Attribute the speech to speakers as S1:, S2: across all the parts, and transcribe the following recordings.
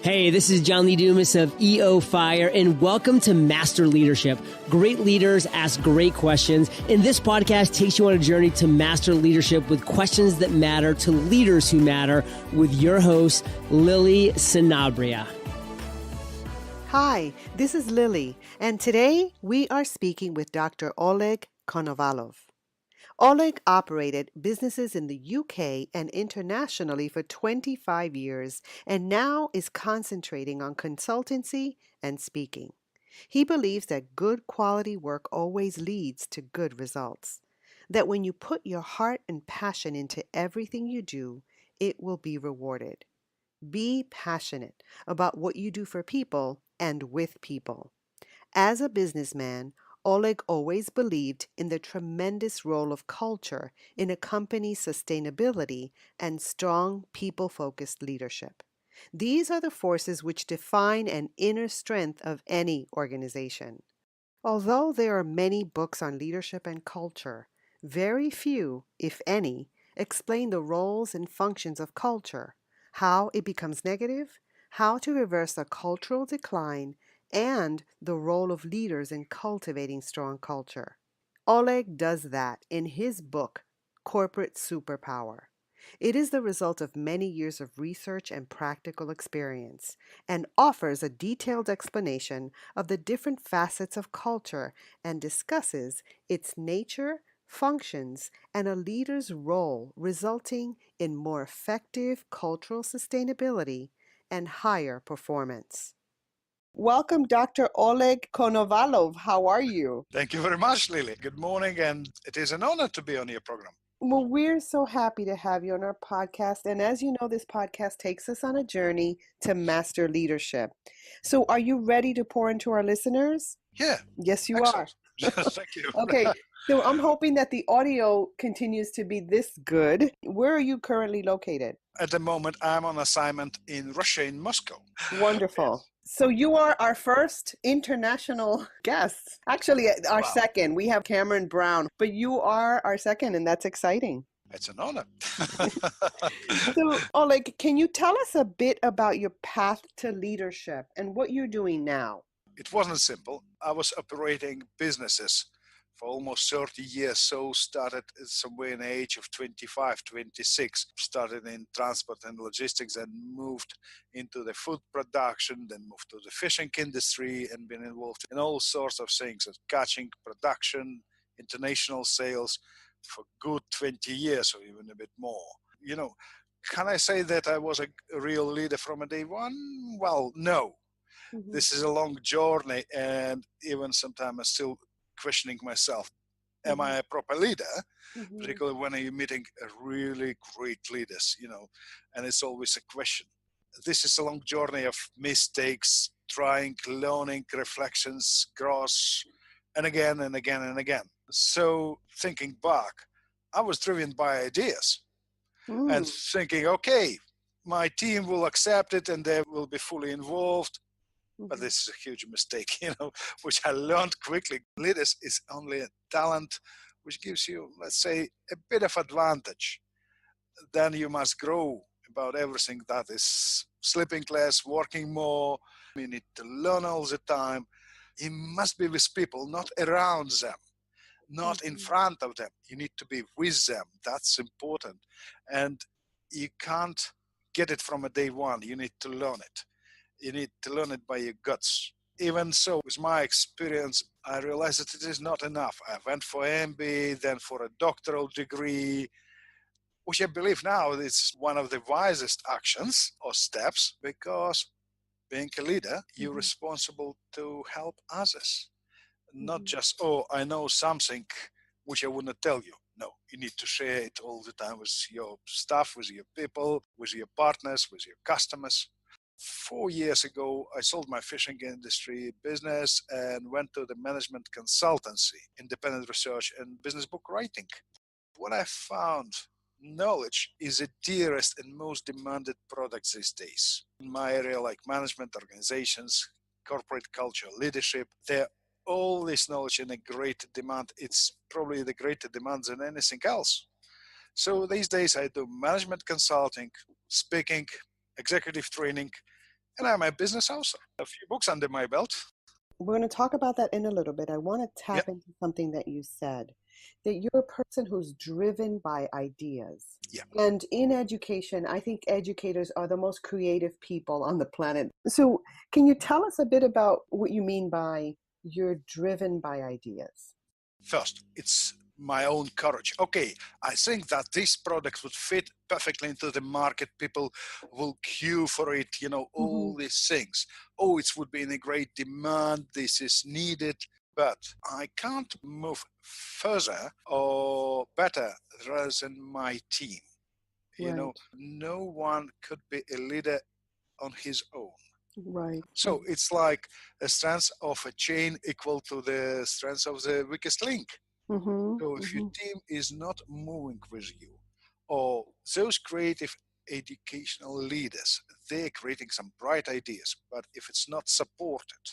S1: Hey, this is John Lee Dumas of EO Fire, and welcome to Master Leadership. Great leaders ask great questions, and this podcast takes you on a journey to master leadership with questions that matter to leaders who matter with your host, Lily Sanabria.
S2: Hi, this is Lily, and today we are speaking with Dr. Oleg Konovalov. Oleg operated businesses in the UK and internationally for 25 years and now is concentrating on consultancy and speaking. He believes that good quality work always leads to good results, that when you put your heart and passion into everything you do, it will be rewarded. Be passionate about what you do for people and with people. As a businessman, Oleg always believed in the tremendous role of culture in a company's sustainability and strong people-focused leadership. These are the forces which define an inner strength of any organization. Although there are many books on leadership and culture, very few, if any, explain the roles and functions of culture, how it becomes negative, how to reverse a cultural decline, and the role of leaders in cultivating strong culture. Oleg does that in his book, Corporate Superpower. It is the result of many years of research and practical experience and offers a detailed explanation of the different facets of culture and discusses its nature, functions, and a leader's role, resulting in more effective cultural sustainability and higher performance. Welcome, Dr. Oleg Konovalov. How are you?
S3: Thank you very much, Lily. Good morning, and it is an honor to be on your program.
S2: Well, we're so happy to have you on our podcast. And as you know, this podcast takes us on a journey to master leadership. So are you ready to pour into our listeners?
S3: Yeah.
S2: Yes, you
S3: Excellent.
S2: are.
S3: Thank you.
S2: Okay. So I'm hoping that the audio continues to be this good. Where are you currently located?
S3: At the moment, I'm on assignment in Russia, in Moscow.
S2: Wonderful. So you are our first international guest. Actually, our
S3: Wow.
S2: second. We have Cameron Brown, but you are our second, and that's exciting.
S3: It's an honor.
S2: So, Oleg, can you tell us a bit about your path to leadership and what you're doing now?
S3: It wasn't simple. I was operating businesses for almost 30 years. So started somewhere in the age of 25, 26. Started in transport and logistics and moved into the food production, then moved to the fishing industry and been involved in all sorts of things, catching, production, international sales for good 20 years or even a bit more. You know, can I say that I was a real leader from a day one? Well, no.
S2: Mm-hmm.
S3: This is a long journey, and even sometimes I'm still questioning myself. Am I a proper leader?
S2: Mm-hmm.
S3: Particularly when you're meeting really great leaders, and it's always a question. This is a long journey of mistakes, trying, learning, reflections, growth, and again and again and again. So thinking back, I was driven by ideas and thinking, okay, my team will accept it and they will be fully involved. But this is a huge mistake, which I learned quickly. Leaders is only a talent which gives you, let's say, a bit of advantage. Then you must grow about everything that is sleeping less, working more. You need to learn all the time. You must be with people, not around them, not in front of them. You need to be with them. That's important. And you can't get it from a day one. You need to learn it. You need to learn it by your guts. Even so, with my experience, I realized that it is not enough. I went for MBA, then for a doctoral degree, which I believe now is one of the wisest actions or steps, because being a leader, you're responsible to help others. Not just, I know something which I would not tell you. No, you need to share it all the time with your staff, with your people, with your partners, with your customers. 4 years ago, I sold my fishing industry business and went to the management consultancy, independent research, and business book writing. What I found, knowledge is the dearest and most demanded product these days. In my area, like management, organizations, corporate culture, leadership, they're all this knowledge in a great demand. It's probably the greater demand than anything else. So these days I do management consulting, speaking, executive training, And I'm a business also. A few books under my belt.
S2: We're going to talk about that in a little bit. I want to
S3: Yeah.
S2: tap into something that you said, that you're a person who's driven by ideas.
S3: Yeah.
S2: And in education, I think educators are the most creative people on the planet. So can you tell us a bit about what you mean by you're driven by ideas?
S3: First, it's my own courage. Okay, I think that this product would fit perfectly into the market. People will queue for it, all these things. Oh, it would be in a great demand. This is needed. But I can't move further or better rather than my team.
S2: Right.
S3: No one could be a leader on his own.
S2: Right.
S3: So it's like the strength of a chain equal to the strength of the weakest link. So if your team is not moving with you, or those creative educational leaders, they're creating some bright ideas, but if it's not supported,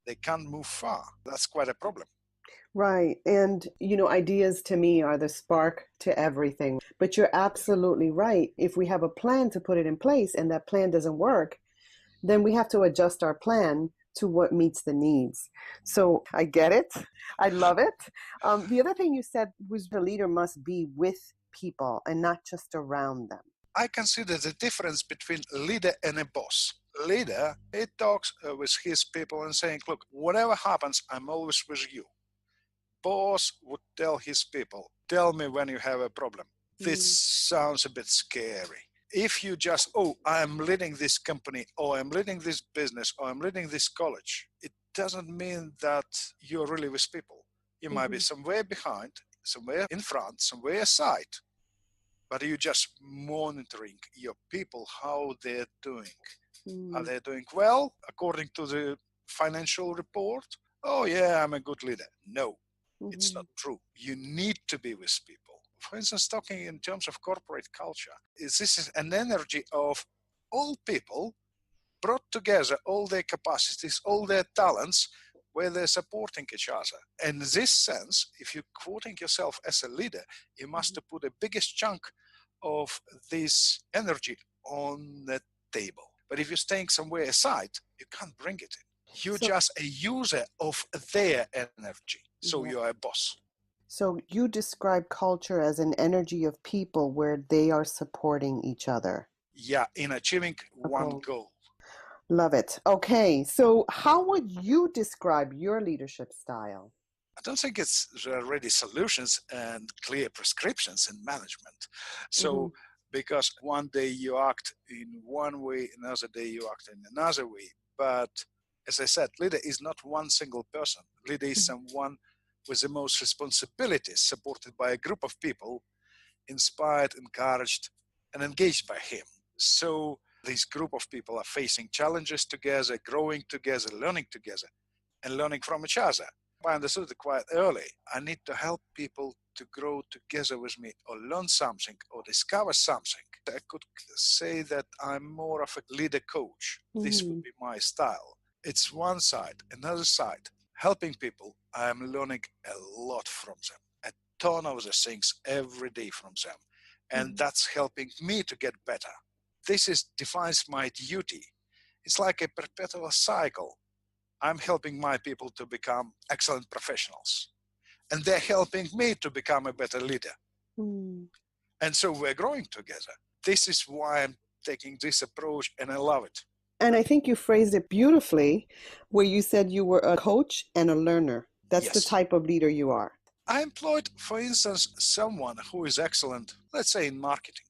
S3: they can't move far. That's quite a problem.
S2: Right. And, ideas to me are the spark to everything. But you're absolutely right. If we have a plan to put it in place and that plan doesn't work, then we have to adjust our plan to what meets the needs. So I get it. I love it. The other thing you said was the leader must be with people and not just around them.
S3: I consider the difference between a leader and a boss. A leader, he talks with his people and saying, look, whatever happens, I'm always with you. Boss would tell his people, tell me when you have a problem. This sounds a bit scary. If you just, I'm leading this company, or I'm leading this business, or I'm leading this college, it doesn't mean that you're really with people. You might be somewhere behind, somewhere in front, somewhere aside, but you're just monitoring your people, how they're doing. Are they doing well according to the financial report? Oh yeah, I'm a good leader. No, it's not true. You need to be with people. For instance, talking in terms of corporate culture, this is an energy of all people brought together, all their capacities, all their talents, where they're supporting each other. And in this sense, if you're quoting yourself as a leader, you must put the biggest chunk of this energy on the table. But if you're staying somewhere aside, you can't bring it in. You're just a user of their energy. So you're a boss.
S2: So you describe culture as an energy of people where they are supporting each other.
S3: Yeah, in achieving one goal.
S2: Love it. Okay, so how would you describe your leadership style?
S3: I don't think there are ready solutions and clear prescriptions in management. So, because one day you act in one way, another day you act in another way. But as I said, leader is not one single person. Leader is someone with the most responsibilities, supported by a group of people, inspired, encouraged, and engaged by him. So this group of people are facing challenges together, growing together, and learning from each other. I understood it quite early. I need to help people to grow together with me, or learn something, or discover something. I could say that I'm more of a leader coach. This would be my style. It's one side. Another side, helping people. I'm learning a lot from them, a ton of the things every day from them. And that's helping me to get better. This defines my duty. It's like a perpetual cycle. I'm helping my people to become excellent professionals. And they're helping me to become a better leader. And so we're growing together. This is why I'm taking this approach, and I love it.
S2: And I think you phrased it beautifully, where you said you were a coach and a learner. That's the type of leader you are.
S3: I employed, for instance, someone who is excellent, let's say in marketing,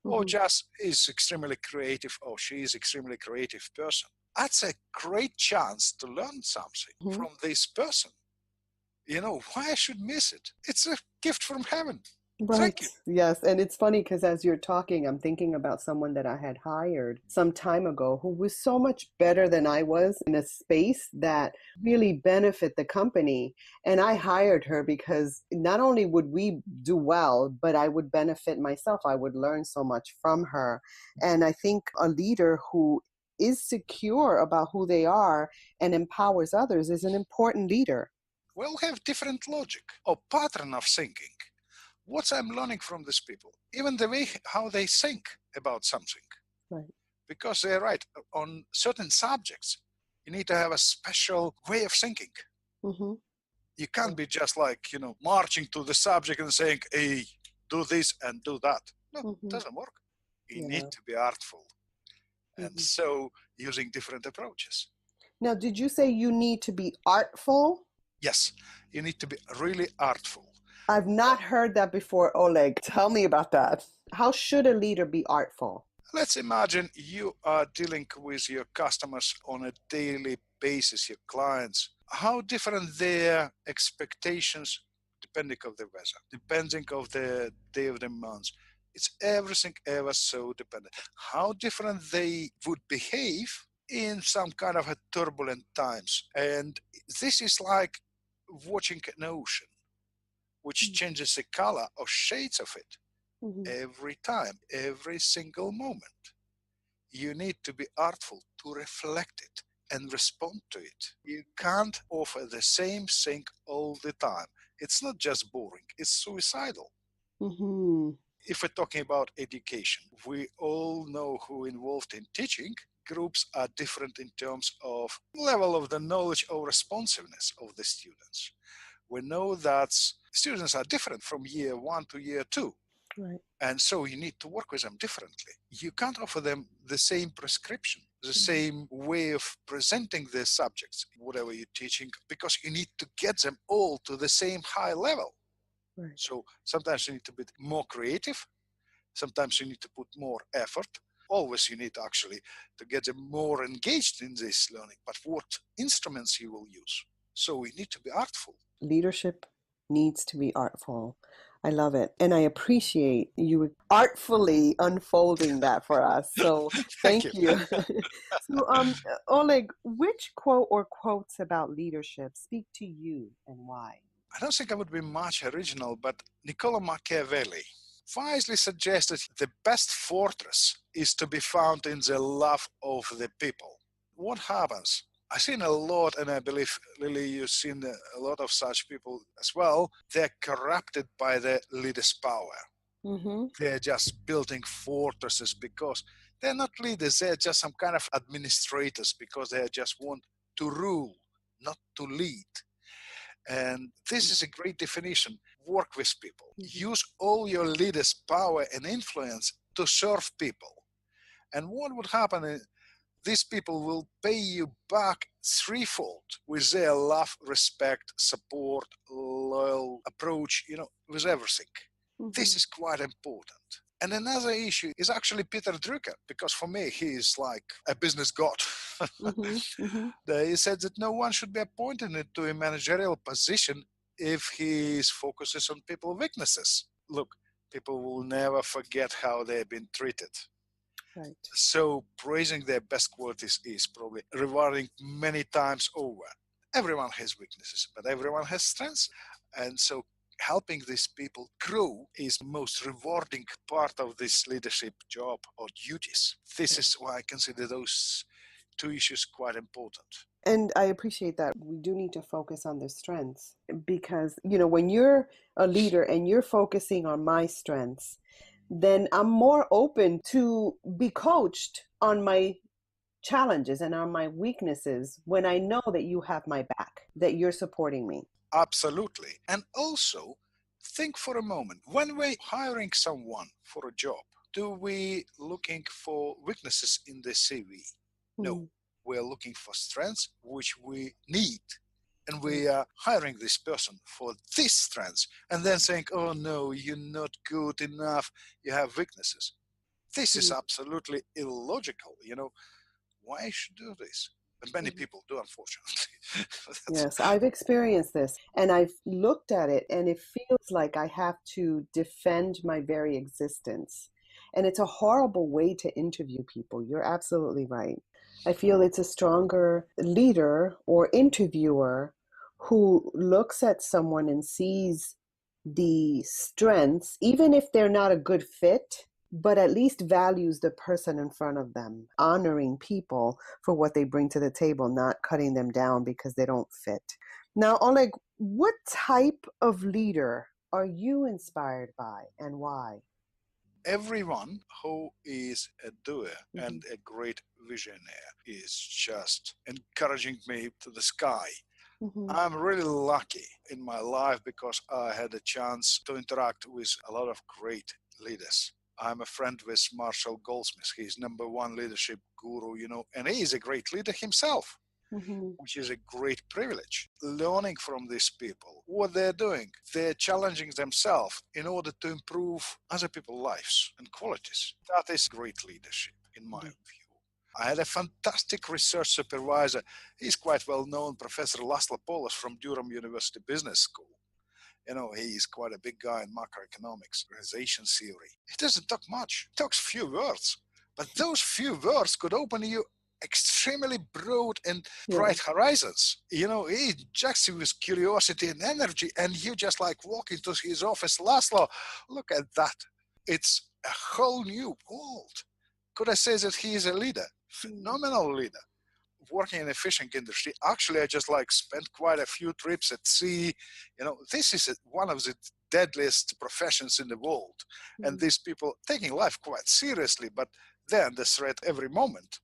S3: or just is extremely creative, or she is extremely creative person. That's a great chance to learn something from this person. Why I should miss it? It's a gift from heaven.
S2: Right.
S3: Thank you.
S2: Yes. And it's funny because as you're talking, I'm thinking about someone that I had hired some time ago who was so much better than I was in a space that really benefit the company. And I hired her because not only would we do well, but I would benefit myself. I would learn so much from her. And I think a leader who is secure about who they are and empowers others is an important leader.
S3: We'll have different logic or pattern of thinking. What I'm learning from these people, even the way how they think about something.
S2: Right.
S3: because they're right. On certain subjects, you need to have a special way of thinking.
S2: Mm-hmm.
S3: You can't be just like, marching to the subject and saying, hey, do this and do that. No, it doesn't work. You need to be artful. And so using different approaches.
S2: Now, did you say you need to be artful?
S3: Yes, you need to be really artful.
S2: I've not heard that before, Oleg. Tell me about that. How should a leader be artful?
S3: Let's imagine you are dealing with your customers on a daily basis, your clients. How different their expectations depending of the weather, depending of the day of the month. It's everything ever so dependent. How different they would behave in some kind of a turbulent times. And this is like watching an ocean, which changes the color or shades of it every time, every single moment. You need to be artful to reflect it and respond to it. You can't offer the same thing all the time. It's not just boring, it's suicidal. If we're talking about education, we all know who involved in teaching. Groups are different in terms of level of the knowledge or responsiveness of the students. We know that students are different from year 1 to year 2.
S2: Right.
S3: And so you need to work with them differently. You can't offer them the same prescription, the same way of presenting the subjects, whatever you're teaching, because you need to get them all to the same high level.
S2: Right.
S3: So sometimes you need to be more creative. Sometimes you need to put more effort. Always you need actually to get them more engaged in this learning, but what instruments you will use. So we need to be artful.
S2: Leadership needs to be artful. I love it. And I appreciate you artfully unfolding that for us. So thank you. So, Oleg, which quote or quotes about leadership speak to you and why?
S3: I don't think I would be much original, but Niccolo Machiavelli wisely suggested the best fortress is to be found in the love of the people. What happens? I've seen a lot, and I believe, Lily, you've seen a lot of such people as well. They're corrupted by the leader's power. They're just building fortresses because they're not leaders. They're just some kind of administrators because they just want to rule, not to lead. And this is a great definition. Work with people. Use all your leaders' power and influence to serve people. And what would happen is these people will pay you back threefold with their love, respect, support, loyal approach, with everything. This is quite important. And another issue is actually Peter Drucker, because for me, he is like a business god. He said that no one should be appointed into a managerial position if he focuses on people's weaknesses. Look, people will never forget how they've been treated.
S2: Right.
S3: So praising their best qualities is probably rewarding many times over. Everyone has weaknesses, but everyone has strengths. And so helping these people grow is the most rewarding part of this leadership job or duties. This is why I consider those two issues quite important.
S2: And I appreciate that. We do need to focus on the strengths because, when you're a leader and you're focusing on my strengths, then I'm more open to be coached on my challenges and on my weaknesses when I know that you have my back, that you're supporting me.
S3: Absolutely. And also, think for a moment, when we're hiring someone for a job, do we looking for weaknesses in the CV? No, we're looking for strengths which we need. And we are hiring this person for these strengths and then saying, oh no, you're not good enough, you have weaknesses. This is absolutely illogical. Why should do this? And many people do, unfortunately.
S2: Yes, I've experienced this and I've looked at it and it feels like I have to defend my very existence. And it's a horrible way to interview people. You're absolutely right. I feel it's a stronger leader or interviewer who looks at someone and sees the strengths, even if they're not a good fit, but at least values the person in front of them, honoring people for what they bring to the table, not cutting them down because they don't fit. Now, Oleg, what type of leader are you inspired by and why?
S3: Everyone who is a doer
S2: Mm-hmm.
S3: and a great visionary is just encouraging me to the sky.
S2: Mm-hmm.
S3: I'm really lucky in my life because I had a chance to interact with a lot of great leaders. I'm a friend with Marshall Goldsmith. He's number one leadership guru, and he is a great leader himself,
S2: Mm-hmm.
S3: which is a great privilege. Learning from these people, what they're doing, they're challenging themselves in order to improve other people's lives and qualities. That is great leadership, in my view. I had a fantastic research supervisor. He's quite well known, Professor Laszlo Polos from Durham University Business School. He is quite a big guy in macroeconomics, organization theory. He doesn't talk much, he talks few words. But those few words could open you extremely broad and
S2: Yeah.
S3: bright horizons. He injects you with curiosity and energy, and you just like walk into his office. Laszlo, look at that. It's a whole new world. Could I say that he is a leader? Phenomenal leader. Working in the fishing industry, actually, I just like spent quite a few trips at sea. This is one of the deadliest professions in the world. And these people taking life quite seriously, but they're under threat every moment.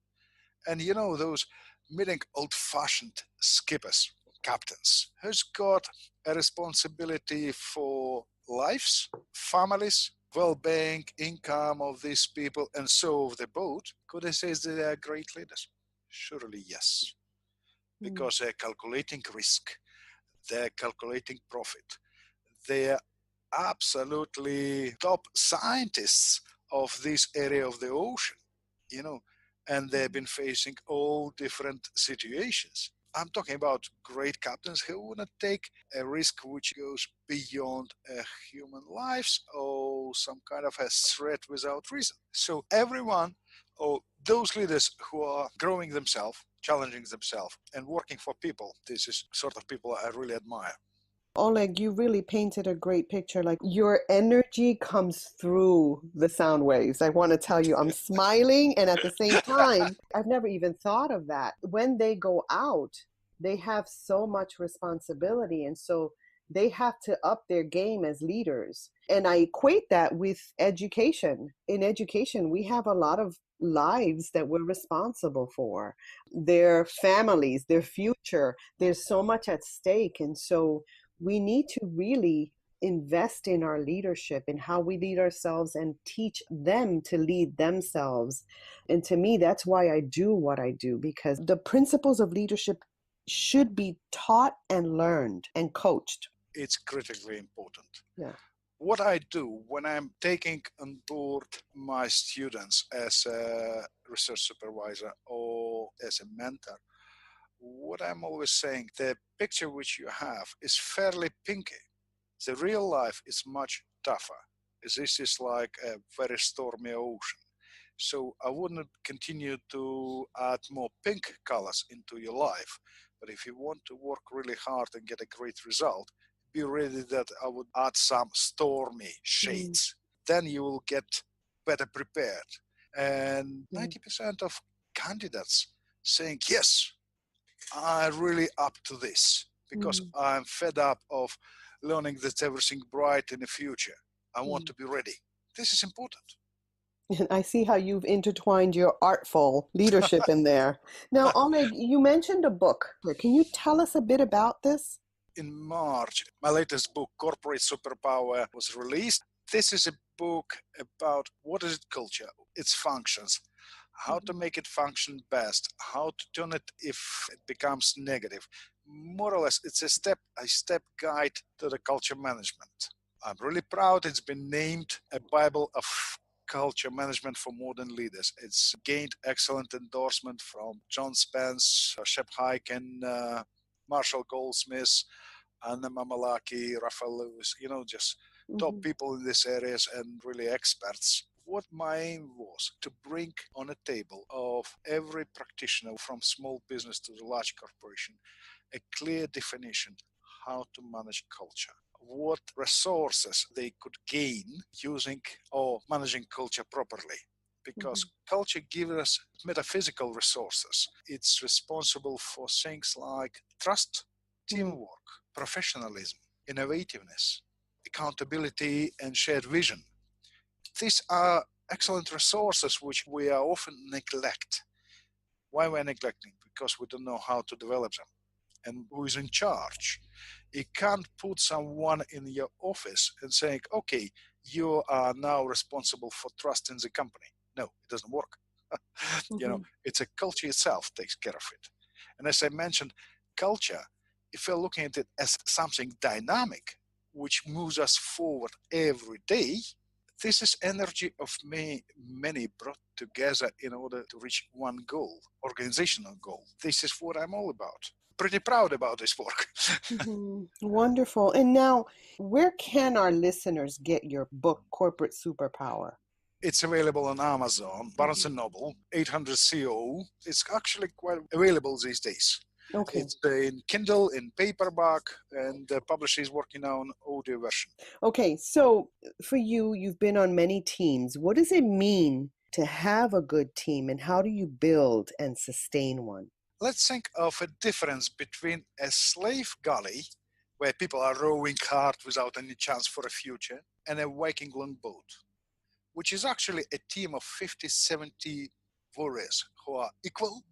S3: And those meeting old-fashioned skippers, captains, who's got a responsibility for lives, families, well-being, income of these people, and so of the boat. Could I say that they are great leaders? Surely yes, because they're calculating risk, they're calculating profit, they're absolutely top scientists of this area of the ocean, you know, and they've been facing all different situations. I'm talking about great captains who would not take a risk which goes beyond a human lives or some kind of a threat without reason. So everyone, or those leaders who are growing themselves, challenging themselves, and working for people, this is sort of people I really admire.
S2: Oleg, you really painted a great picture. Like your energy comes through the sound waves. I want to tell you, I'm smiling, and at the same time, I've never even thought of that. When they go out, they have so much responsibility. And so they have to up their game as leaders. And I equate that with education. In education, we have a lot of lives that we're responsible for, their families, their future. There's so much at stake. And so we need to really invest in our leadership and how we lead ourselves and teach them to lead themselves. And to me, that's why I do what I do, because the principles of leadership should be taught and learned and coached.
S3: It's critically important.
S2: Yeah.
S3: What I do when I'm taking on board my students as a research supervisor or as a mentor, what I'm always saying, the picture which you have is fairly pinky. The real life is much tougher. This is like a very stormy ocean. So I wouldn't continue to add more pink colors into your life. But if you want to work really hard and get a great result, be ready that I would add some stormy shades. Then you will get better prepared. And 90% of candidates saying, yes, I'm really up to this because I'm fed up of learning that everything bright in the future. I want to be ready. This is important.
S2: And I see how you've intertwined your artful leadership in there. Now, Oleg, you mentioned a book. Can you tell us a bit about this?
S3: In March, my latest book, Corporate Superpower, was released. This is a book about what is culture, its functions, how to make it function best, how to turn it if it becomes negative. More or less, it's a step-by-step guide to the culture management. I'm really proud it's been named a Bible of culture management for modern leaders. It's gained excellent endorsement from John Spence, Shep Hyke, and Marshall Goldsmith, Anna Mamalaki, Raphael Lewis, just top people in these areas and really experts. What my aim was to bring on a table of every practitioner from small business to the large corporation a clear definition how to manage culture, what resources they could gain using or managing culture properly. Because culture gives us metaphysical resources. It's responsible for things like trust, teamwork, professionalism, innovativeness, accountability, and shared vision. These are excellent resources which we are often neglect. Why we're neglecting? Because we don't know how to develop them. And who is in charge? You can't put someone in your office and saying, okay, you are now responsible for trust in the company. No, it doesn't work. It's a culture itself takes care of it. And as I mentioned, culture, if we're looking at it as something dynamic, which moves us forward every day, this is energy of many brought together in order to reach one goal, organizational goal. This is what I'm all about. Pretty proud about this work.
S2: Wonderful. And now, where can our listeners get your book, Corporate Superpower?
S3: It's available on Amazon, Barnes & Noble, 800 CO. It's actually quite available these days.
S2: Okay.
S3: It's in Kindle, in paperback, and the publisher is working on audio version.
S2: Okay, so for you, you've been on many teams. What does it mean to have a good team, and how do you build and sustain one?
S3: Let's think of a difference between a slave galley, where people are rowing hard without any chance for a future, and a Viking longboat, which is actually a team of 50, 70 warriors who are equal,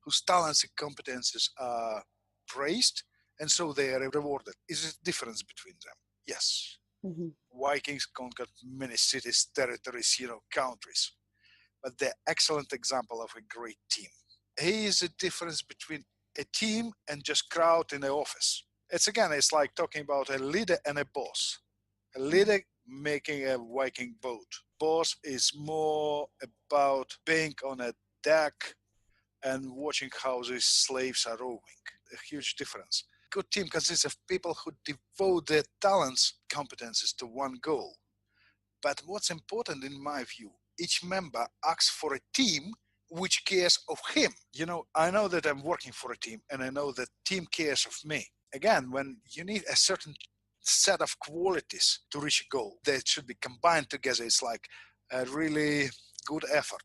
S3: whose talents and competences are praised, and so they are rewarded. Is there a difference between them? Yes. Vikings conquered many cities, territories, countries, but they're excellent example of a great team. Here is a difference between a team and just crowd in the office. It's like talking about a leader and a boss. A leader making a Viking boat. Boss is more about being on a deck and watching how these slaves are rowing. A huge difference. Good team consists of people who devote their talents, competences to one goal. But what's important in my view, each member acts for a team which cares of him. I know that I'm working for a team, and I know that team cares of me. Again, when you need a certain set of qualities to reach a goal, they should be combined together. It's like a really good effort.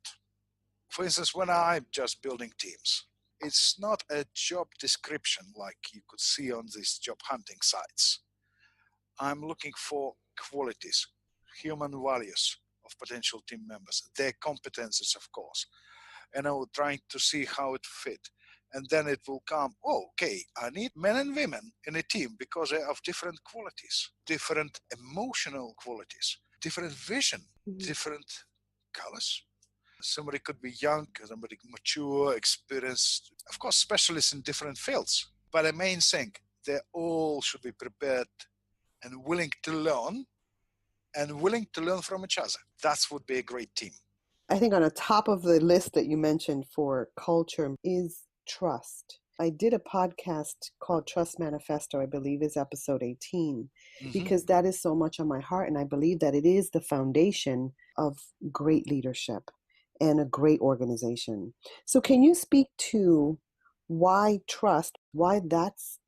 S3: For instance, when I'm just building teams, it's not a job description like you could see on these job hunting sites. I'm looking for qualities, human values of potential team members, their competences, of course, and I'm trying to see how it fit. And then it will come, okay, I need men and women in a team because they have different qualities, different emotional qualities, different vision, different colors. Somebody could be young, somebody mature, experienced, of course, specialists in different fields. But the main thing, they all should be prepared and willing to learn from each other. That would be a great team.
S2: I think on the top of the list that you mentioned for culture is trust. I did a podcast called Trust Manifesto, I believe is episode 18, because that is so much on my heart. And I believe that it is the foundation of great leadership and a great organization. So can you speak to why trust, why that's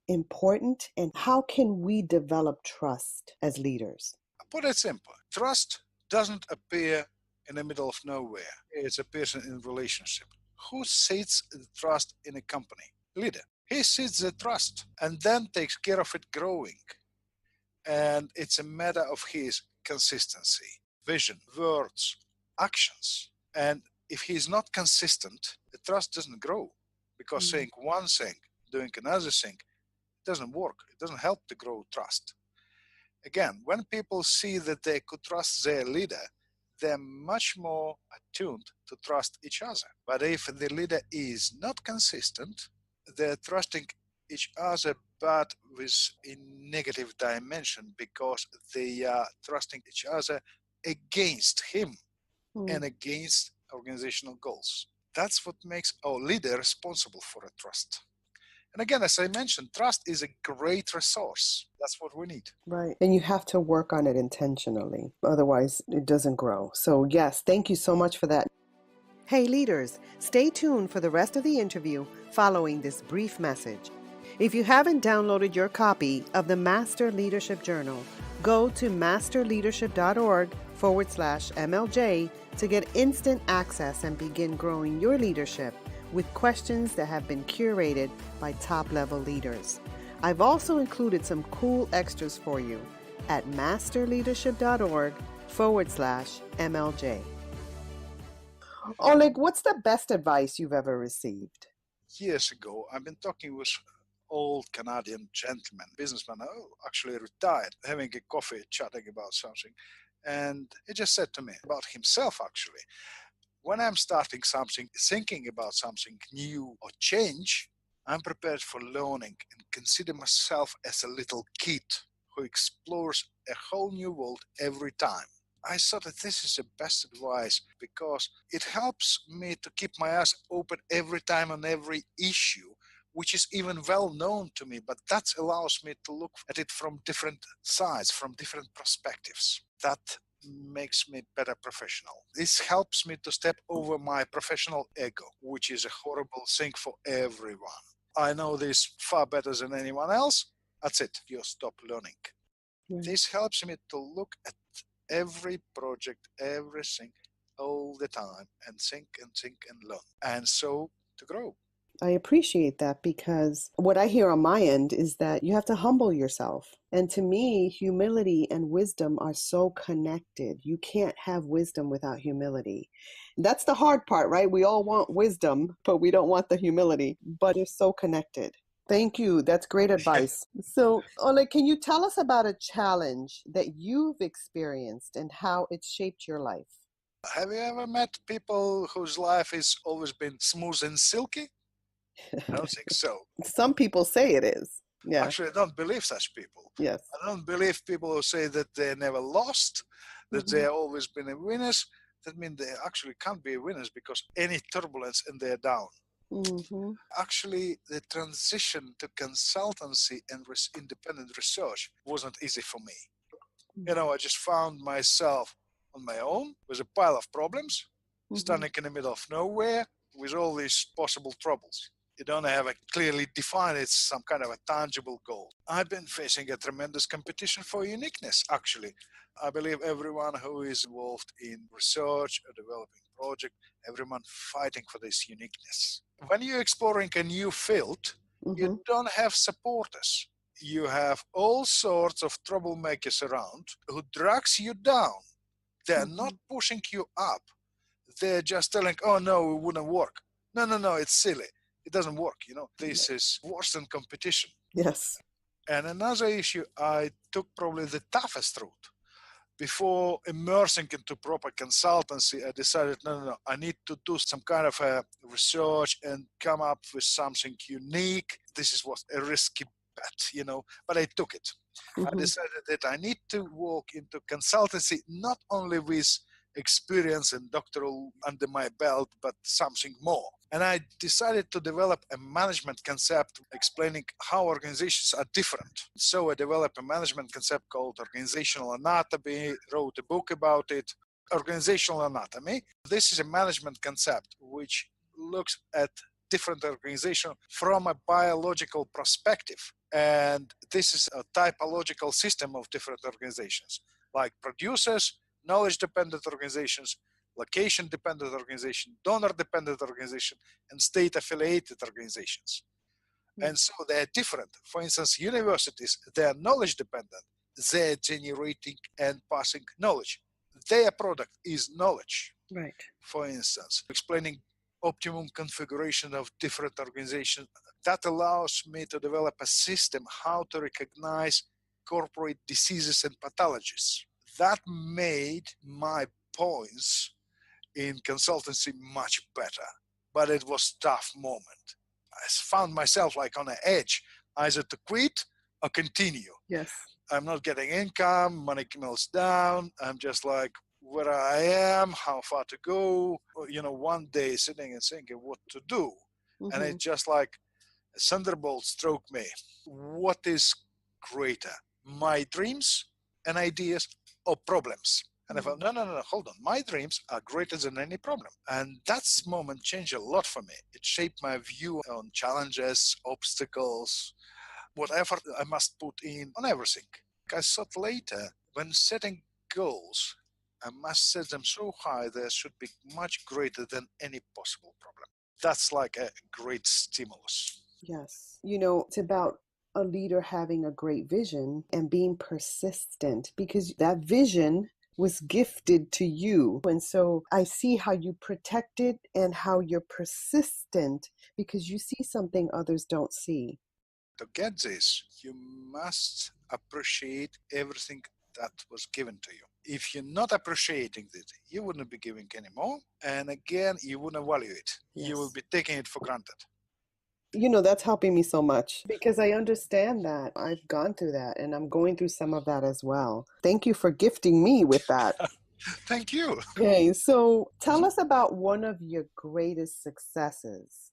S2: important, and how can we develop trust as leaders?
S3: I put it simple. Trust doesn't appear in the middle of nowhere. It appears in relationship. Who seeds the trust in a company? Leader. He seeds the trust and then takes care of it growing. And it's a matter of his consistency, vision, words, actions. And if he's not consistent, the trust doesn't grow, because saying one thing, doing another thing, doesn't work. It doesn't help to grow trust. Again, when people see that they could trust their leader, they're much more attuned to trust each other. But if the leader is not consistent, they're trusting each other, but with a negative dimension, because they are trusting each other against him and against organizational goals. That's what makes our leader responsible for a trust. And again, as I mentioned, trust is a great resource. That's what we need.
S2: Right. And you have to work on it intentionally. Otherwise, it doesn't grow. So yes, thank you so much for that. Hey leaders, stay tuned for the rest of the interview following this brief message. If you haven't downloaded your copy of the Master Leadership Journal, go to masterleadership.org/MLJ to get instant access and begin growing your leadership with questions that have been curated by top-level leaders. I've also included some cool extras for you at masterleadership.org /MLJ. Oleg, what's the best advice you've ever received?
S3: Years ago, I've been talking with old Canadian gentleman, businessman, actually retired, having a coffee, chatting about something. And he just said to me about himself, actually, when I'm starting something, thinking about something new or change, I'm prepared for learning and consider myself as a little kid who explores a whole new world every time. I thought that this is the best advice because it helps me to keep my eyes open every time on every issue, which is even well known to me, but that allows me to look at it from different sides, from different perspectives. That makes me better professional. This helps me to step over my professional ego, which is a horrible thing for everyone. I know this far better than anyone else. That's it. You stop learning.
S2: Right.
S3: This helps me to look at every project, everything, all the time, and think and learn. And so to grow.
S2: I appreciate that because what I hear on my end is that you have to humble yourself. And to me, humility and wisdom are so connected. You can't have wisdom without humility. That's the hard part, right? We all want wisdom, but we don't want the humility, but it's so connected. Thank you. That's great advice. So, Oleg, can you tell us about a challenge that you've experienced and how it's shaped your life?
S3: Have you ever met people whose life has always been smooth and silky? I don't think so.
S2: Some people say it is. Yeah.
S3: Actually, I don't believe such people.
S2: Yes.
S3: I don't believe people who say that they never lost, that they have always been a winners. That means they actually can't be winners because any turbulence and they're down.
S2: Mm-hmm.
S3: Actually, the transition to consultancy and independent research wasn't easy for me. I just found myself on my own with a pile of problems, standing in the middle of nowhere with all these possible troubles. You don't have a clearly defined, it's some kind of a tangible goal. I've been facing a tremendous competition for uniqueness, actually. I believe everyone who is involved in research or developing project, everyone fighting for this uniqueness. When you're exploring a new field, you don't have supporters. You have all sorts of troublemakers around who drags you down. They're not pushing you up. They're just telling, oh no, it wouldn't work. No, it's silly. It doesn't work, This is worse than competition.
S2: Yes.
S3: And another issue, I took probably the toughest route. Before immersing into proper consultancy, I decided, no, I need to do some kind of a research and come up with something unique. This was a risky bet, but I took it. I decided that I need to walk into consultancy not only with experience and doctoral under my belt, but something more. And I decided to develop a management concept explaining how organizations are different. So I developed a management concept called organizational anatomy, wrote a book about it. Organizational anatomy. This is a management concept which looks at different organizations from a biological perspective. And this is a typological system of different organizations, like producers, knowledge-dependent organizations, location-dependent organization, donor-dependent organization, and state-affiliated organizations. And so they're different. For instance, universities, they're knowledge-dependent. They're generating and passing knowledge. Their product is knowledge.
S2: Right.
S3: For instance, explaining optimum configuration of different organizations. That allows me to develop a system how to recognize corporate diseases and pathologies. That made my points in consultancy much better, but it was a tough moment. I found myself like on an edge, either to quit or continue.
S2: Yes.
S3: I'm not getting income, money melts down. I'm just like where I am, how far to go. One day sitting and thinking what to do. And it's just like a thunderbolt struck me. What is greater, my dreams and ideas or problems? And I thought, no, hold on. My dreams are greater than any problem. And that moment changed a lot for me. It shaped my view on challenges, obstacles, what effort I must put in on everything. I thought later, when setting goals, I must set them so high they should be much greater than any possible problem. That's like a great stimulus.
S2: Yes. It's about a leader having a great vision and being persistent, because that vision was gifted to you. And so I see how you protect it and how you're persistent because you see something others don't see.
S3: To get this, you must appreciate everything that was given to you. If you're not appreciating it, you wouldn't be giving anymore. And again, you wouldn't value it.
S2: Yes.
S3: You will be taking it for granted.
S2: That's helping me so much because I understand that. I've gone through that and I'm going through some of that as well. Thank you for gifting me with that.
S3: Thank you.
S2: Okay, so tell us about one of your greatest successes.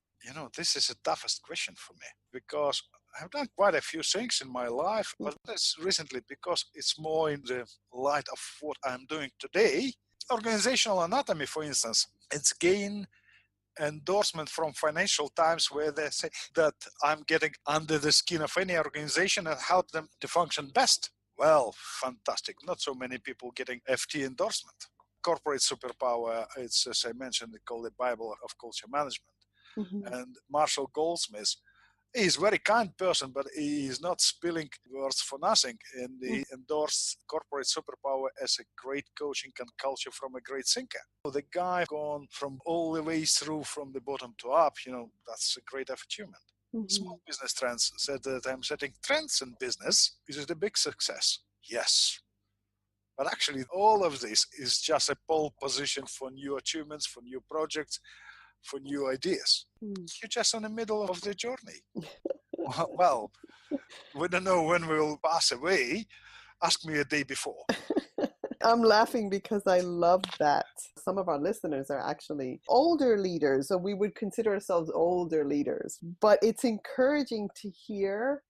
S3: This is the toughest question for me because I've done quite a few things in my life, but that's recently because it's more in the light of what I'm doing today. Organizational anatomy, for instance, it's gained endorsement from Financial Times where they say that I'm getting under the skin of any organization and help them to function best. Well, fantastic. Not so many people getting FT endorsement. Corporate superpower, it's, as I mentioned, they call the Bible of culture management.
S2: Mm-hmm.
S3: And Marshall Goldsmith, he's a very kind person, but he is not spilling words for nothing. And he endorsed corporate superpower as a great coaching and culture from a great thinker. So the guy gone from all the way through from the bottom to up, that's a great achievement. Mm-hmm. Small business trends said that I'm setting trends in business. Is it a big success? Yes. But actually, all of this is just a pole position for new achievements, for new projects, for new ideas. You're just in the middle of the journey. Well, we don't know when we'll pass away. Ask me a day before.
S2: I'm laughing because I love that. Some of our listeners are actually older leaders, so we would consider ourselves older leaders. But it's encouraging to hear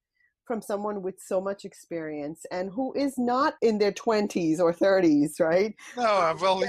S2: from someone with so much experience and who is not in their 20s or 30s, right?
S3: No, well,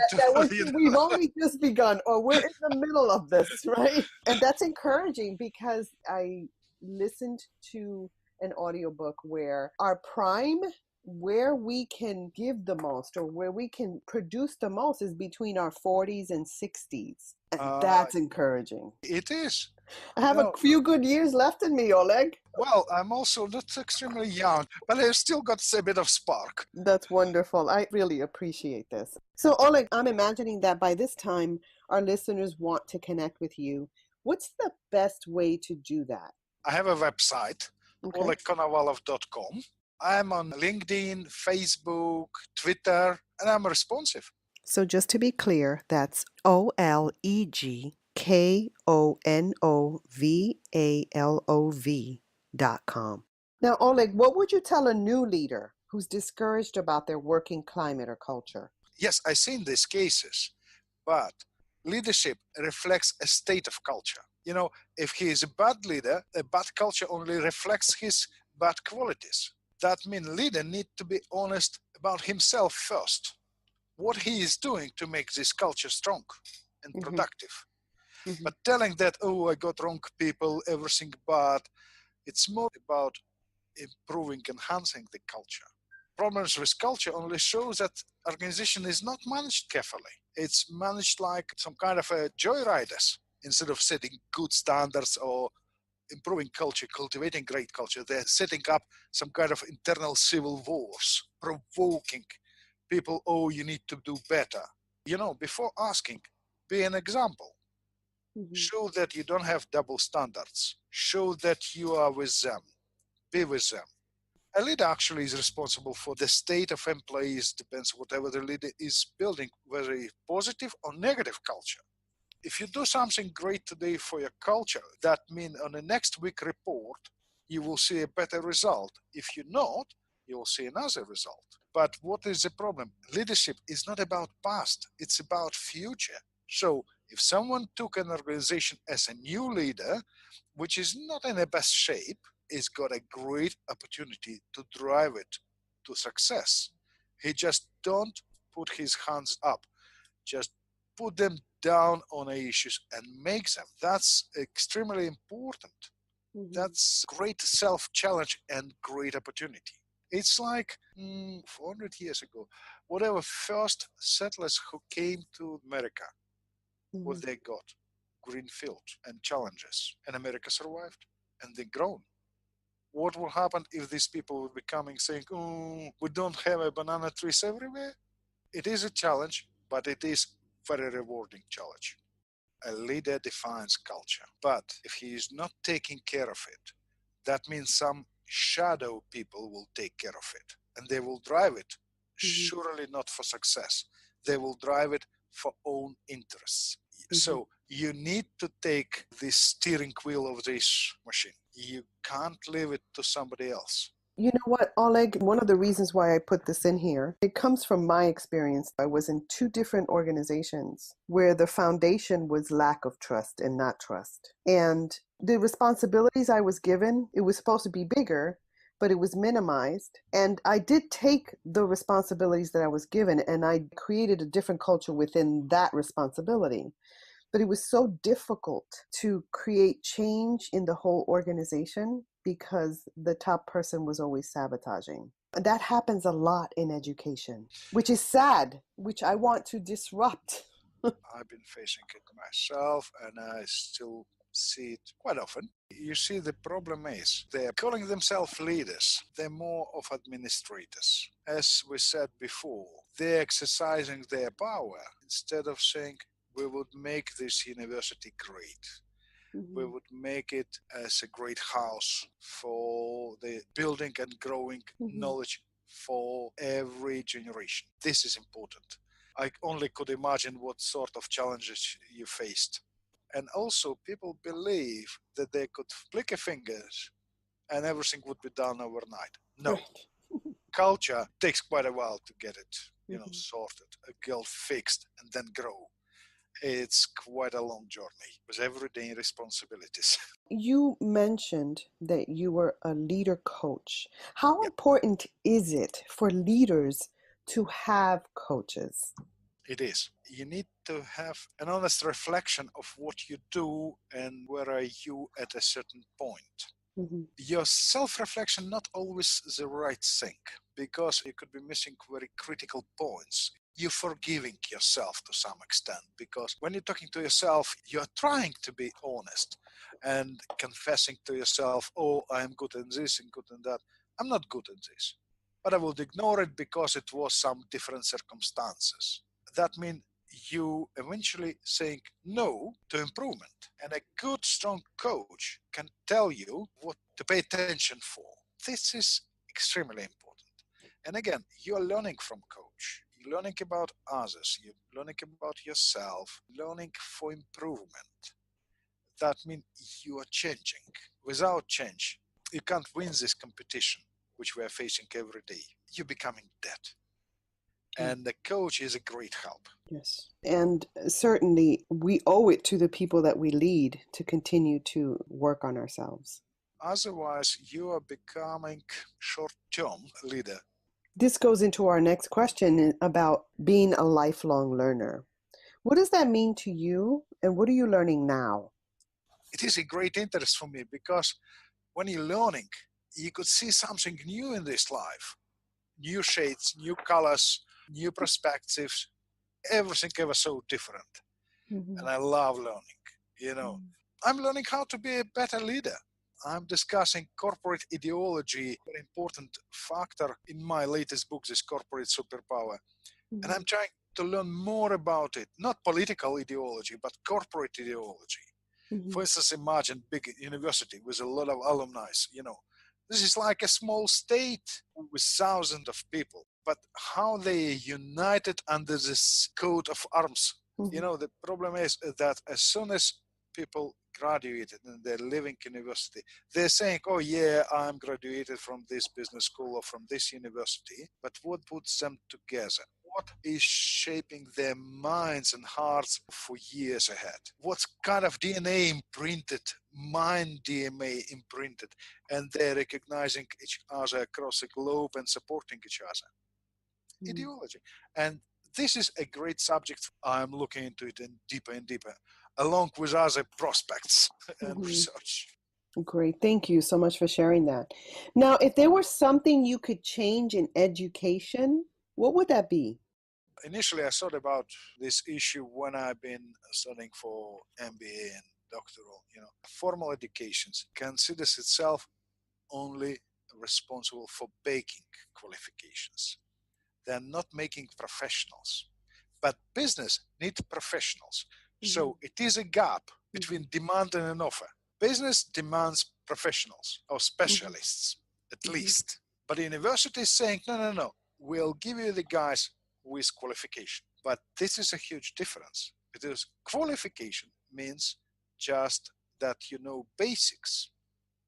S2: we've only just begun, or we're in the middle of this, right? And that's encouraging because I listened to an audiobook where our prime, where we can give the most or where we can produce the most is between our 40s and 60s. And that's encouraging.
S3: It is.
S2: I have a few good years left in me, Oleg.
S3: Well, I'm also not extremely young, but I've still got a bit of spark.
S2: That's wonderful. I really appreciate this. So, Oleg, I'm imagining that by this time, our listeners want to connect with you. What's the best way to do that?
S3: I have a website, olegkonovalov.com. I'm on LinkedIn, Facebook, Twitter, and I'm responsive.
S2: So just to be clear, that's OlegKonovalov.com. Now, Oleg, what would you tell a new leader who's discouraged about their working climate or culture?
S3: Yes, I've seen these cases, but leadership reflects a state of culture. If he is a bad leader, a bad culture only reflects his bad qualities. That means leader need to be honest about himself first. What he is doing to make this culture strong and productive. Mm-hmm. But telling that, I got wrong people, everything bad, it's more about improving, enhancing the culture. Problems with culture only show that organization is not managed carefully. It's managed like some kind of a joyriders. Instead of setting good standards or improving culture, cultivating great culture, they're setting up some kind of internal civil wars, provoking people, you need to do better. Before asking, be an example. Mm-hmm. Show that you don't have double standards. Show that you are with them. Be with them. A leader actually is responsible for the state of employees, depends whatever the leader is building, whether it's positive or negative culture. If you do something great today for your culture, that means on the next week report, you will see a better result. If you're not, you will see another result. But what is the problem? Leadership is not about past, it's about future. So if someone took an organization as a new leader, which is not in the best shape, is got a great opportunity to drive it to success. He just don't put his hands up. Just put them down on issues and make them. That's extremely important. Mm-hmm. That's great self-challenge and great opportunity. It's like 400 years ago, whatever first settlers who came to America, what they got, green field and challenges, and America survived and they grown. What will happen if these people will be coming saying, we don't have a banana trees everywhere? It is a challenge, but it is very rewarding challenge. A leader defines culture, but if he is not taking care of it, that means some shadow people will take care of it and they will drive it,
S2: Mhm.
S3: surely not for success. They will drive it for own interests.
S2: Mhm.
S3: So you need to take the steering wheel of this machine. You can't leave it to somebody else.
S2: You know what, Oleg? One of the reasons why I put this in here, it comes from my experience. I was in two different organizations where the foundation was lack of trust and not trust. And the responsibilities I was given, it was supposed to be bigger, but it was minimized. And I did take the responsibilities that I was given and I created a different culture within that responsibility. But it was so difficult to create change in the whole organization because the top person was always sabotaging. And that happens a lot in education, which is sad, which I want to disrupt.
S3: I've been facing it myself and I still see it quite often. You see, the problem is they're calling themselves leaders. They're more of administrators. As we said before, they're exercising their power instead of saying, we would make this university great. We
S2: Mhm.
S3: would make it as a great house for the building and growing
S2: Mhm.
S3: knowledge for every generation. This is important. I only could imagine what sort of challenges you faced. And also, people believe that they could flick a fingers and everything would be done overnight. No,
S2: Right.
S3: culture takes quite a while to get it,
S2: Mhm.
S3: sorted, get fixed, and then grow. It's quite a long journey with everyday responsibilities.
S2: You mentioned that you were a leader coach. How
S3: Yeah,
S2: important is it for leaders to have coaches?
S3: it is. You need to have an honest reflection of what you do and where are you at a certain point.
S2: Mhm.
S3: Your self-reflection not always the right thing because you could be missing very critical points. You're forgiving yourself to some extent because when you're talking to yourself, you're trying to be honest and confessing to yourself, oh, I am good in this and good in that. I'm not good in this, but I would ignore it because it was some different circumstances. That means you eventually saying no to improvement. And a good, strong coach can tell you what to pay attention for. This is extremely important. And again, you are learning from coach. You're learning about others. You're learning about yourself. Learning for improvement. That means you are changing. Without change, you can't win this competition, which we are facing every day. You're becoming dead.
S2: Mm.
S3: And the coach is a great help.
S2: Yes. And certainly we owe it to the people that we lead to continue to work on ourselves.
S3: Otherwise, you are becoming short-term leader.
S2: This goes into our next question about being a lifelong learner. What does that mean to you, and what are you learning now?
S3: It is a great interest for me because when you're learning, you could see something new in this life. New shades, new colors, new perspectives, everything ever so different. And
S2: Mhm.
S3: I love learning. You know,
S2: Mm.
S3: I'm learning how to be a better leader. I'm discussing corporate ideology, an important factor in my latest book, this corporate superpower. And I'm
S2: Mhm.
S3: trying to learn more about it, not political ideology, but corporate ideology. For
S2: Mhm.
S3: instance, imagine big university with a lot of alumni, This is like a small state with thousands of people, but how they united under this coat of arms.
S2: Mhm.
S3: The problem is that as soon as people graduated and they're leaving university, they're saying, oh yeah, I'm graduated from this business school or from this university, but what puts them together? What is shaping their minds and hearts for years ahead? What kind of DNA imprinted, mind DNA imprinted, and they're recognizing each other across the globe and supporting each other?
S2: Mhm.
S3: Ideology. And this is a great subject. I'm looking into it and deeper, along with other prospects and
S2: Mhm.
S3: research.
S2: Great. Thank you so much for sharing that. Now, if there was something you could change in education, what would that be?
S3: Initially, I thought about this issue when I've been studying for MBA and doctoral. Formal education considers itself only responsible for baking qualifications. They're not making professionals. But business needs professionals. So
S2: Mhm.
S3: it is a gap between demand and an offer. Business demands professionals or
S2: Mhm.
S3: specialists, at
S2: Mhm.
S3: least. But university is saying, no, no, no, we'll give you the guys with qualification. But this is a huge difference because qualification means just that you know basics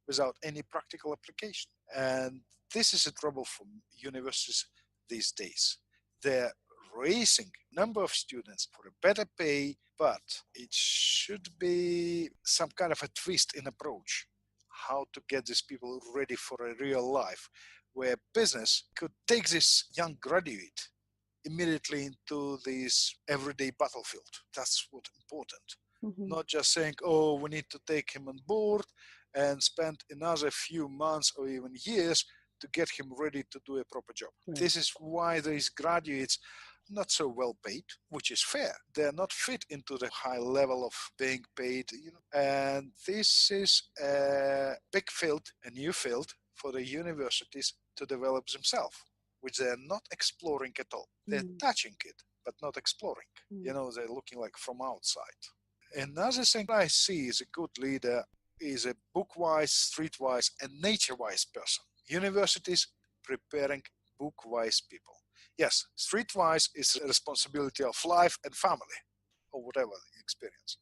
S3: without any practical application. And this is a trouble for universities these days. They're raising number of students for a better pay, but it should be some kind of a twist in approach how to get these people ready for a real life where business could take this young graduate immediately into this everyday battlefield. That's what's important.
S2: Mhm.
S3: Not just saying, oh, we need to take him on board and spend another few months or even years to get him ready to do a proper job.
S2: Right.
S3: This is why these graduates not so well paid, which is fair. They're not fit into the high level of being paid, And this is a big field, a new field for the universities to develop themselves, which they're not exploring at all. They're
S2: Mm.
S3: touching it, but not exploring.
S2: Mm.
S3: They're looking like from outside. Another thing I see is a good leader is a book-wise, street-wise, and nature-wise person. Universities preparing book-wise people. Yes, street-wise is a responsibility of life and family, or whatever the experience.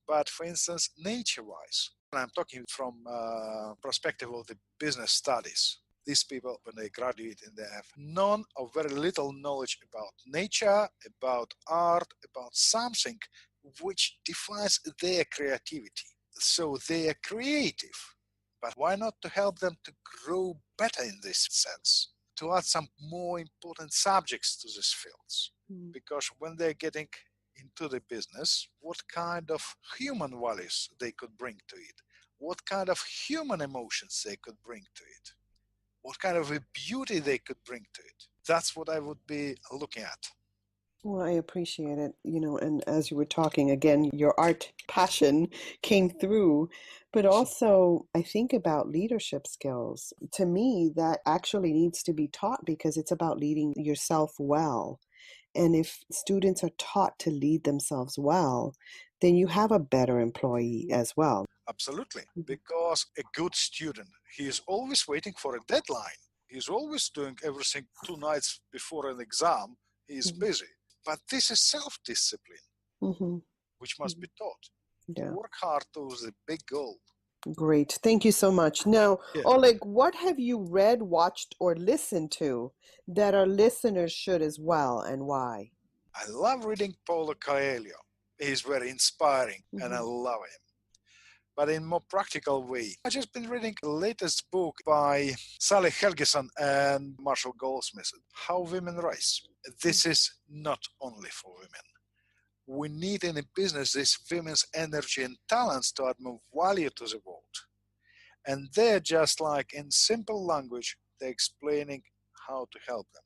S3: But for instance, nature-wise, and I'm talking from perspective of the business studies. These people, when they graduate, and they have none or very little knowledge about nature, about art, about something which defines their creativity. So they are creative, but why not to help them to grow better in this sense? To add some more important subjects to these fields.
S2: Mm.
S3: Because when they're getting into the business, what kind of human values they could bring to it, what kind of human emotions they could bring to it, what kind of a beauty they could bring to it. That's what I would be looking at.
S2: Well, I appreciate it, and as you were talking again, your art passion came through, but also I think about leadership skills. To me, that actually needs to be taught because it's about leading yourself well. And if students are taught to lead themselves well, then you have a better employee as well.
S3: Absolutely.
S2: Mhm.
S3: Because a good student, he is always waiting for a deadline. He's always doing everything 2 nights before an exam. He is
S2: Mhm.
S3: busy. But this is self-discipline,
S2: Mhm.
S3: which must
S2: Mhm.
S3: be taught. To
S2: Yeah,
S3: work hard towards the big goal.
S2: great. Thank you so much. Now,
S3: Yeah.
S2: Oleg, what have you read, watched, or listened to that our listeners should as well, and why?
S3: I love reading Paulo Coelho. He's very inspiring and I
S2: Mhm.
S3: love him. But in more practical way, I just been reading the latest book by Sally Helgeson and Marshall Goldsmith, How Women Rise. This is not only for women. We need in a business this women's energy and talents to add more value to the world. And they're just like in simple language, they're explaining how to help them.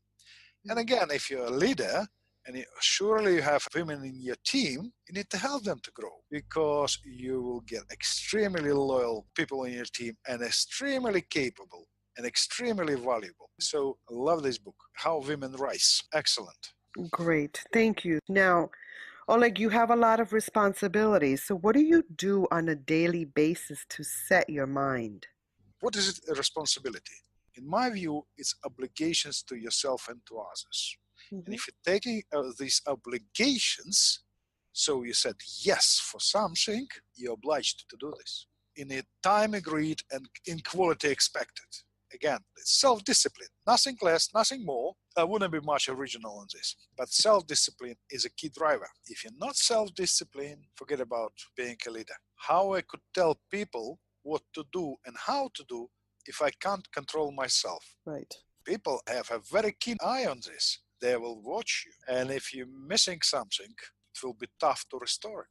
S3: And again, if you're a leader and surely you have women in your team, you need to help them to grow because you will get extremely loyal people in your team and extremely capable and extremely valuable. So I love this book, How Women Rise. Excellent.
S2: Great. Thank you. Now, Oleg, you have a lot of responsibilities. So, what do you do on a daily basis to set your mind?
S3: What is it? A responsibility. In my view, it's obligations to yourself and to others. And
S2: Mhm.
S3: if you're taking these obligations, so you said yes for something, you're obliged to do this in a time agreed and in quality expected. Again, it's self-discipline, nothing less, nothing more. I wouldn't be much original on this, but self-discipline is a key driver. If you're not self-disciplined, forget about being a leader. How I could tell people what to do and how to do if I can't control myself?
S2: Right.
S3: People have a very keen eye on this. They will watch you. And if you're missing something, it will be tough to restore it.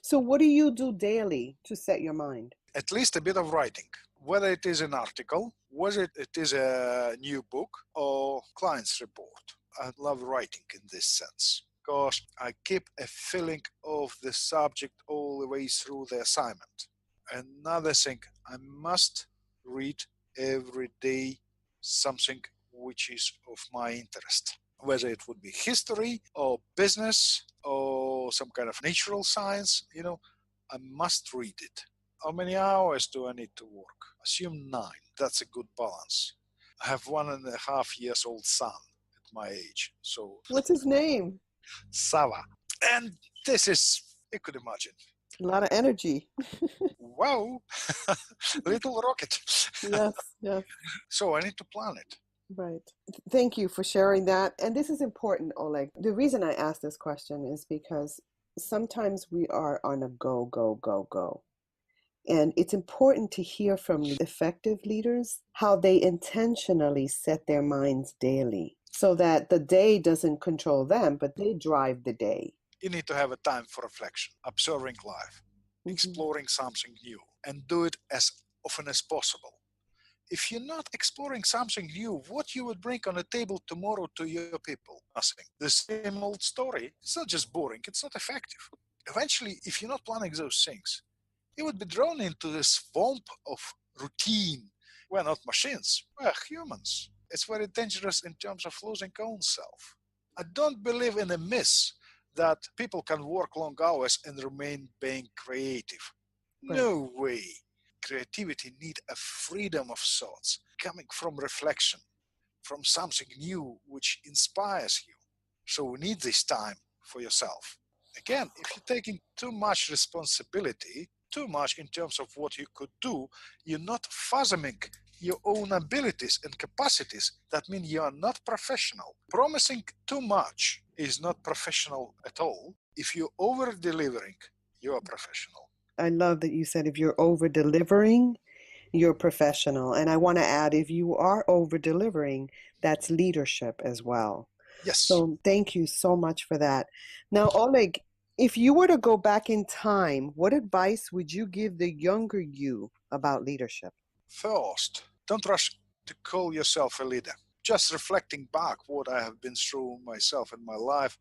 S2: So, what do you do daily to set your mind?
S3: At least a bit of writing, whether it is an article, whether it is a new book or client's report. I love writing in this sense because I keep a feeling of the subject all the way through the assignment. Another thing, I must read every day something which is of my interest. whether it would be history or business or some kind of natural science, I must read it. How many hours do I need to work? Assume 9. That's a good balance. I have 1.5 years old son at my age. So
S2: What's his name?
S3: Sava. And this is, you could imagine.
S2: A lot of energy.
S3: Wow, little rocket.
S2: Yes, yes.
S3: So I need to plan it.
S2: Right. Thank you for sharing that. And this is important, Oleg. The reason I ask this question is because sometimes we are on a go, go, go, go. And it's important to hear from effective leaders how they intentionally set their minds daily so that the day doesn't control them, but they drive the day.
S3: You need to have a time for reflection, observing life, exploring something new, and do it as often as possible. If you're not exploring something new, what you would bring on the table tomorrow to your people? Nothing. The same old story. It's not just boring, it's not effective. Eventually, if you're not planning those things, you would be drawn into this swamp of routine. We're not machines, we're humans. It's very dangerous in terms of losing own self. I don't believe in a myth that people can work long hours and remain being creative.
S2: Right.
S3: No way. Creativity needs a freedom of thoughts coming from reflection, from something new which inspires you. So we need this time for yourself. Again, if you're taking too much responsibility, too much in terms of what you could do, you're not fathoming your own abilities and capacities. That means you are not professional. Promising too much is not professional at all. If you're over-delivering, you are professional.
S2: I love that you said if you're over-delivering, you're professional. And I want to add, if you are over-delivering, that's leadership as well.
S3: Yes.
S2: So thank you so much for that. Now, Oleg, if you were to go back in time, what advice would you give the younger you about leadership?
S3: First, don't rush to call yourself a leader. Just reflecting back what I have been through myself in my life,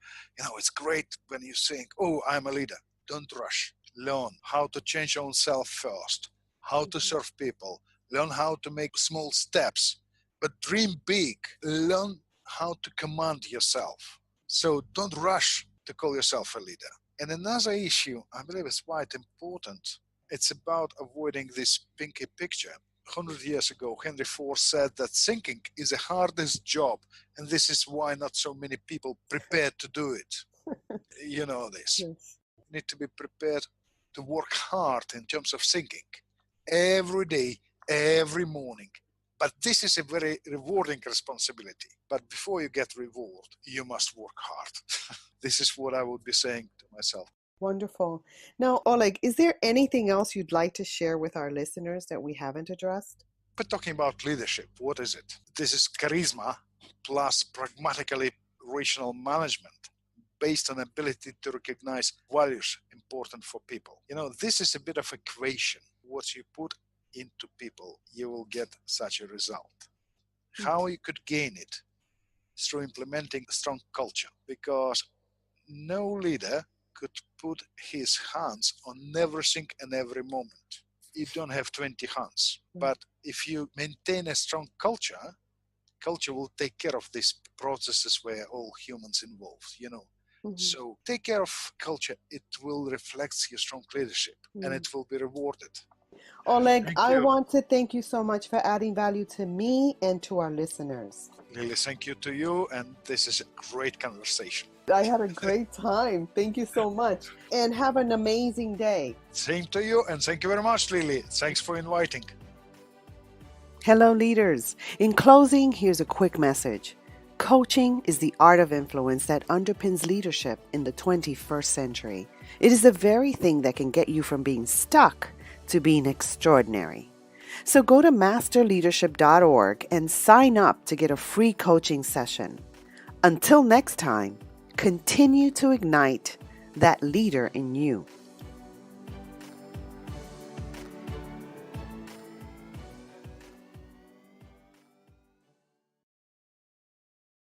S3: it's great when you think, oh, I'm a leader. Don't rush. Learn how to change your own self first, how to serve people, learn how to make small steps, but dream big. Learn how to command yourself. So don't rush to call yourself a leader. And another issue, I believe is quite important. It's about avoiding this pinky picture. 100 years ago, Henry Ford said that thinking is the hardest job, and this is why not so many people prepared to do it. You know this.
S2: Yes.
S3: You need to be prepared to work hard in terms of thinking every day, every morning. But this is a very rewarding responsibility. But before you get reward, you must work hard. This is what I would be saying to myself.
S2: Wonderful. Now, Oleg, is there anything else you'd like to share with our listeners that we haven't addressed?
S3: We're talking about leadership. What is it? This is charisma plus pragmatically rational management based on ability to recognize values important for people. This is a bit of equation. What you put into people, you will get such a result. How you could gain it? Through implementing a strong culture, because no leader could put his hands on everything and every moment. You don't have 20 hands. But if you maintain a strong culture will take care of these processes where all humans involved, So take care of culture. It will reflect your strong leadership and it will be rewarded.
S2: Oleg, I want to thank you so much for adding value to me and to our listeners.
S3: Lily, thank you to you, and this is a great conversation.
S2: I had a great time. Thank you so much. And have an amazing day.
S3: Same to you, and thank you very much, Lily. Thanks for inviting.
S2: Hello, leaders. In closing, here's a quick message. Coaching is the art of influence that underpins leadership in the 21st century. It is the very thing that can get you from being stuck to being extraordinary. So go to masterleadership.org and sign up to get a free coaching session. Until next time, continue to ignite that leader in you.